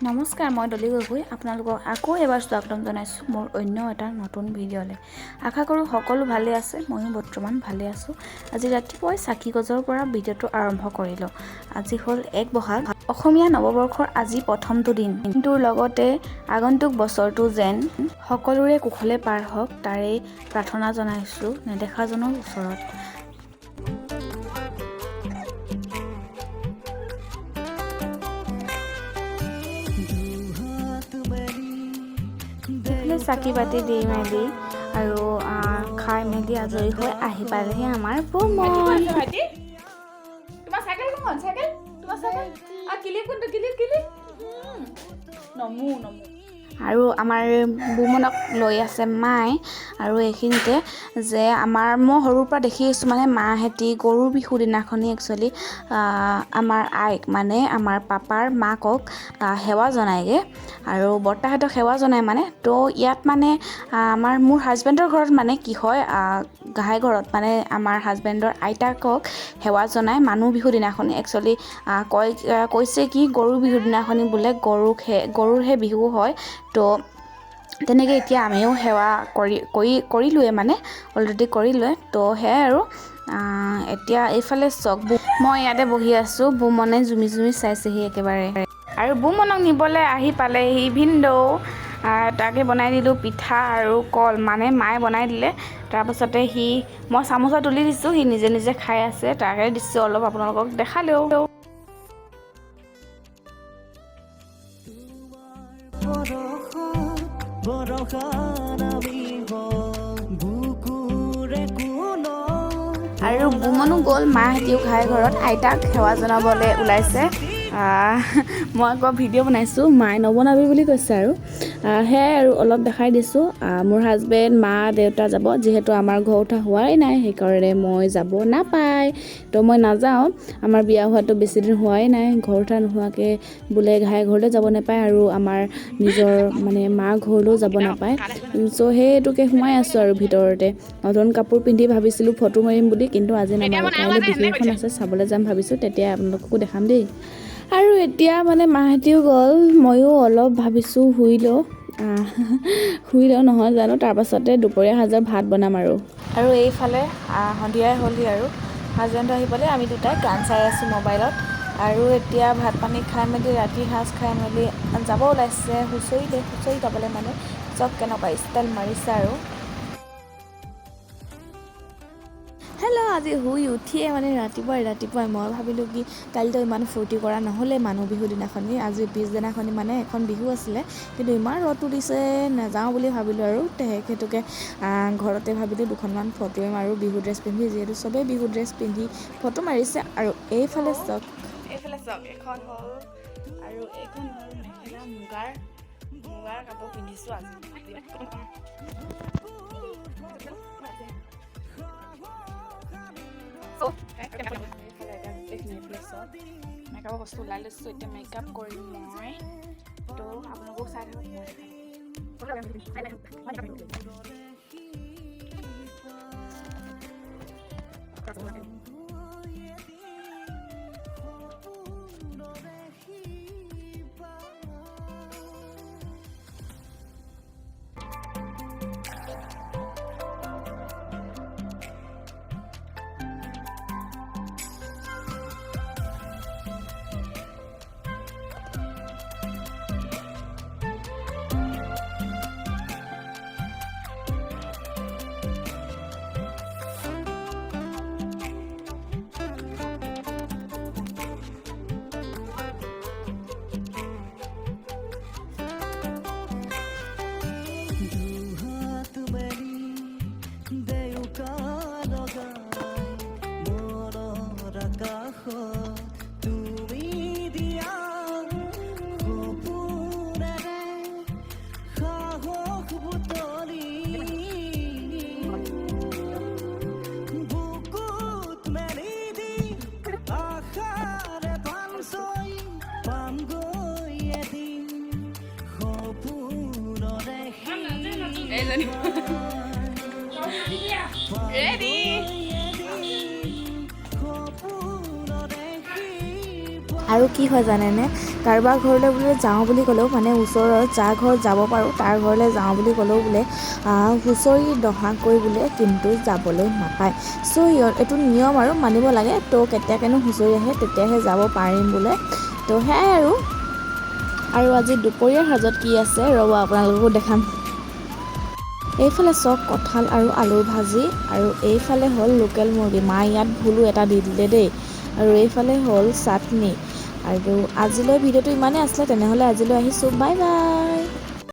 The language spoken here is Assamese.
নমস্কাৰ, মই ডলি গগৈ আপোনালোকক আকৌ এবাৰ স্বাগতম জনাইছোঁ মোৰ অন্য এটা নতুন ভিডিঅ'লৈ। আশা কৰোঁ সকলো ভালে আছে, ময়ো বৰ্তমান ভালে আছোঁ। আজি ৰাতিপুৱাই চাকি গজৰ পৰা ভিডিঅ'টো আৰম্ভ কৰিলোঁ। আজি হ'ল 1 বহাগ, অসমীয়া নৱবৰ্ষৰ আজি প্ৰথমটো দিন। দিনটোৰ লগতে আগন্তুক বছৰটো যেন সকলোৰে কুশলে পাৰ হওক তাৰেই প্ৰাৰ্থনা জনাইছোঁ নেদেখাজনৰ ওচৰত। চাকি বাতি দি মেলি আৰু খাই মেলি আজৰি হৈ আহি পালেহি আমাৰ বুমন। আৰু আমাৰ বুমনক লৈ আছে মায়ে। আৰু এইখিনিতে যে মই সৰুৰ পৰা দেখি আছোঁ মানে মাহেঁতি গৰুৰ বিহুৰ দিনাখনি একচুৱেলি আমাৰ আইক মানে আমাৰ পাপাৰ মাকক সেৱা জনায়গৈ আৰু বৰ্তাহঁতক সেৱা জনায় মানে। তো ইয়াত মানে মোৰ হাজবেণ্ডৰ ঘৰত মানে কি হয়, গাহাই ঘৰত মানে আমাৰ হাজবেণ্ডৰ আইতাকক সেৱা জনায় মানুহ বিহুৰ দিনাখনি। একচুৱেলি কৈছে কি গৰুৰ বিহুৰ দিনাখনি বোলে গৰুৰহে বিহু হয়। তো তেনেকৈ এতিয়া আমিও সেৱা কৰিলোৱে মানে অলৰেডি কৰিলোৱে। তো সেয়াই আৰু এতিয়া এইফালে চক মই ইয়াতে বহি আছোঁ, বুমনে জুমি চাইছেহি একেবাৰে। আৰু বুমনক নিবলৈ আহি পালেহি ভিনদেউ। তাকে বনাই দিলোঁ পিঠা আৰু কল, মানে মায়ে বনাই দিলে। তাৰপাছতে মই চামুচত তুলি দিছোঁ, সি নিজে নিজে খাই আছে। তাকে দিছোঁ অলপ আপোনালোকক দেখালেও। আৰু বুমনো গ'ল, মাহঁতিও খাই ঘৰত আইতাক সেৱা জনাবলৈ ওলাইছে। মই আকৌ ভিডিঅ' বনাইছোঁ, মায়ে নবনাবি বুলি কৈছে আৰু সেয়াই আৰু অলপ দেখাই দিছোঁ। মোৰ হাজবেণ্ড মা দেউতা যাব, যিহেতু আমাৰ ঘৰ উঠা হোৱাই নাই সেইকাৰণে মই যাব নাপায়। তো মই নাযাওঁ, আমাৰ বিয়া হোৱাটো বেছি দিন হোৱাই নাই। ঘৰ উঠা নোহোৱাকৈ বোলে ঘাই ঘৰলৈ যাব নাপায় আৰু আমাৰ নিজৰ মানে মাৰ ঘৰলৈও যাব নাপায়। চ' সেইটোকে সোমাই আছোঁ আৰু ভিতৰতে। নতুন কাপোৰ পিন্ধি ভাবিছিলোঁ ফটো মাৰিম বুলি, কিন্তু আজি নামাৰোঁ। কাইলৈ বিহু এখন আছে, চাবলৈ যাম ভাবিছোঁ, তেতিয়া আপোনালোককো দেখাম দেই। আৰু এতিয়া মানে মাহঁতিও গ'ল, ময়ো অলপ ভাবিছোঁ শুই লওঁ নহয় জানো। তাৰপাছতে দুপৰীয়া সাজৰ ভাত বনাম আৰু এইফালে সন্ধিয়াই হ'লহি আৰু হাজবেণ্ডো আহি পালে। আমি দুটাই গান চাই আছোঁ মোবাইলত। আৰু এতিয়া ভাত পানী খাই মেলি ৰাতি সাজ খাই মেলি যাব ওলাইছে হুঁচৰি গাবলৈ। মানে চব কেনেকুৱা ষ্টাইল মাৰিছে আৰু আজি শুই উঠিয়ে মানে ৰাতিপুৱাই মই ভাবিলোঁ কি কালিতো ইমান ফূৰ্তি কৰা নহ'লে মানুহ বিহুৰ দিনাখনি, আজি পিছদিনাখনি মানে এখন বিহু আছিলে, কিন্তু ইমান ৰ'দটো দিছে নাযাওঁ বুলি ভাবিলোঁ। আৰু সেইটোকে ঘৰতে ভাবিলোঁ দুখনমান ফটোৱে মাৰোঁ বিহু ড্ৰেছ পিন্ধি, যিহেতু চবেই বিহু ড্ৰেছ পিন্ধি ফটো মাৰিছে। আৰু এইফালে চক এখন হ'ল, আৰু এইখন হ'ল মেখেলা মুগাৰ কাপোৰ পিন্ধিছোঁ আজি। মেকআপৰ বস্তু ওলাই লৈছোঁ, এতিয়া মেকআপ কৰিম মই। তো আপোনালোকক চাই থাকক। আৰু কি হয় জানেনে, কাৰোবাৰ ঘৰলৈ বোলে যাওঁ বুলি ক'লেও মানে ওচৰত যাৰ ঘৰত যাব পাৰোঁ তাৰ ঘৰলৈ যাওঁ বুলি ক'লেও বোলে হুঁচৰি নোহোৱাকৈ বোলে কিন্তু যাবলৈ নাপায়। চ' এইটো নিয়ম আৰু মানিব লাগে। তো কেতিয়াকৈনো হুঁচৰি আহে তেতিয়াহে যাব পাৰিম বোলে। তো সেয়াই আৰু আজি দুপৰীয়াৰ সাজত কি আছে ৰ'ব আপোনালোককো দেখাম। এইফালে চক কঁঠাল আৰু আলুৰ ভাজি, আৰু এইফালে হ'ল লোকেল মুৰ্গী। মায়ে ইয়াত ভুলো এটা দি দিলে দেই। আৰু এইফালে হ'ল চাটনি। আৰু আজিলৈ ভিডিঅ'টো ইমানেই আছিলে। তেনেহ'লে আজিলৈ আহিছোঁ, বাই বাই।